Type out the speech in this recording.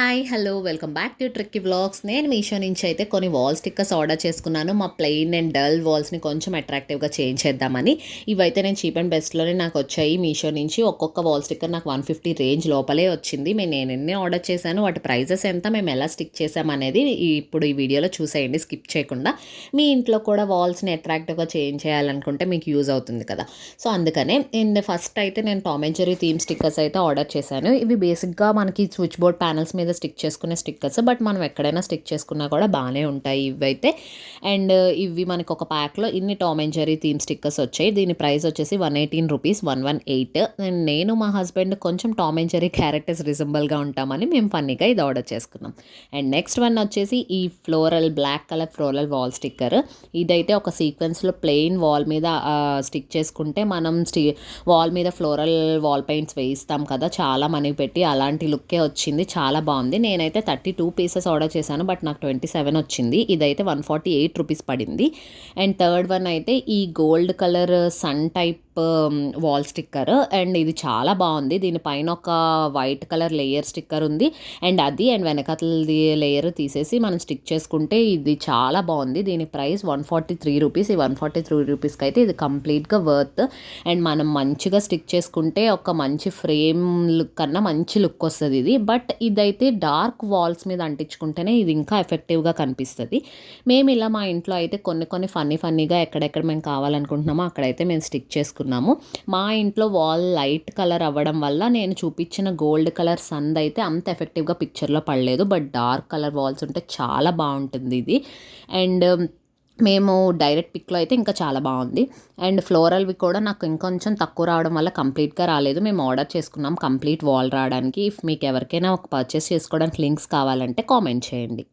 Hi hello welcome back to tricky vlogs. నేను మీషో నుంచి అయితే కొన్ని వాల్ స్టిక్కర్స్ ఆర్డర్ చేసుకున్నాను. మా ప్లెయిన్ అండ్ డల్ వాల్స్ని కొంచెం అట్రాక్టివ్గా చేంజ్ చేద్దామని. ఇవైతే నేను చీప్ అండ్ బెస్ట్లోనే నాకు వచ్చాయి మీషో నుంచి. ఒక్కొక్క వాల్ స్టిక్కర్ నాకు 150 రేంజ్ లోపలే వచ్చింది. నేను ఎన్ని ఆర్డర్ చేశాను, వాటి ప్రైజెస్ ఎంత, మేము ఎలా స్టిక్ చేసామనేది ఇప్పుడు ఈ వీడియోలో చూసేయండి స్కిప్ చేయకుండా. మీ ఇంట్లో కూడా వాల్స్ని అట్రాక్టివ్గా చేంజ్ చేయాలనుకుంటే మీకు యూజ్ అవుతుంది కదా. సో అందుకనే ఫస్ట్ అయితే నేను Tom and Jerry theme stickers అయితే ఆర్డర్ చేశాను. ఇవి బేసిక్గా మనకి స్విచ్ బోర్డ్ ప్యానల్స్ మీద స్టిక్ చేసుకునే స్టిక్కర్స్, బట్ మనం ఎక్కడైనా స్టిక్ చేసుకున్నా కూడా బాగానే ఉంటాయి ఇవైతే. అండ్ ఇవి మనకు ఒక ప్యాక్లో ఇన్ని Tom and Jerry theme stickers వచ్చాయి. దీని ప్రైస్ వచ్చేసి 118 రూపీస్, 118. నేను మా హస్బెండ్ కొంచెం టామ్ అండ్ జెర్రీ క్యారెక్టర్స్ రిజంబుల్గా ఉంటామని మేము ఫన్నీగా ఇది ఆర్డర్ చేసుకున్నాం. అండ్ నెక్స్ట్ వన్ వచ్చేసి ఈ black colour floral wall sticker. ఇదైతే ఒక సీక్వెన్స్లో ప్లెయిన్ వాల్ మీద స్టిక్ చేసుకుంటే మనం వాల్ మీద ఫ్లోరల్ వాల్ పెయింట్స్ వేయిస్తాం కదా, చాలా మనీ పెట్టి, అలాంటి లుక్కే వచ్చింది. చాలా బాగుంది. నేనైతే 32 పీసెస్ ఆర్డర్ చేశాను, బట్ నాకు 27 వచ్చింది. ఇదైతే 148 రూపీస్ పడింది. అండ్ థర్డ్ వన్ అయితే ఈ gold colour sun type wall sticker. And ఇది చాలా బాగుంది. దీనిపైన ఒక వైట్ కలర్ లేయర్ స్టిక్కర్ ఉంది. అండ్ వెనకాతలది లేయర్ తీసేసి మనం స్టిక్ చేసుకుంటే ఇది చాలా బాగుంది. దీని ప్రైస్ 143 రూపీస్. ఈ 143 రూపీస్కి అయితే ఇది కంప్లీట్గా వర్త్. అండ్ మనం మంచిగా స్టిక్ చేసుకుంటే ఒక మంచి ఫ్రేమ్ లుక్ కన్నా మంచి లుక్ వస్తుంది ఇది. బట్ ఇదైతే డార్క్ వాల్స్ మీద అంటించుకుంటేనే ఇది ఇంకా ఎఫెక్టివ్గా కనిపిస్తుంది. మేము ఇలా మా ఇంట్లో అయితే కొన్ని ఫన్నీగా ఎక్కడెక్కడ మేము కావాలనుకుంటున్నామో అక్కడైతే మేము స్టిక్ చేసుకున్నాము. మా ఇంట్లో వాల్ లైట్ కలర్ అవ్వడం వల్ల నేను చూపించిన గోల్డ్ కలర్ సంద్ అయితే అంత ఎఫెక్టివ్గా పిక్చర్లో పడలేదు. బట్ డార్క్ కలర్ వాల్స్ ఉంటే చాలా బాగుంటుంది ఇది. అండ్ మేము డైరెక్ట్ పిక్లో అయితే ఇంకా చాలా బాగుంది. అండ్ ఫ్లోరల్వి కూడా నాకు ఇంకొంచెం తక్కువ రావడం వల్ల కంప్లీట్గా రాలేదు. మేము ఆర్డర్ చేసుకున్నాం కంప్లీట్ వాల్ రావడానికి. ఇఫ్ మీకు ఎవరికైనా ఒక పర్చేస్ చేసుకోవడానికి లింక్స్ కావాలంటే కామెంట్ చేయండి.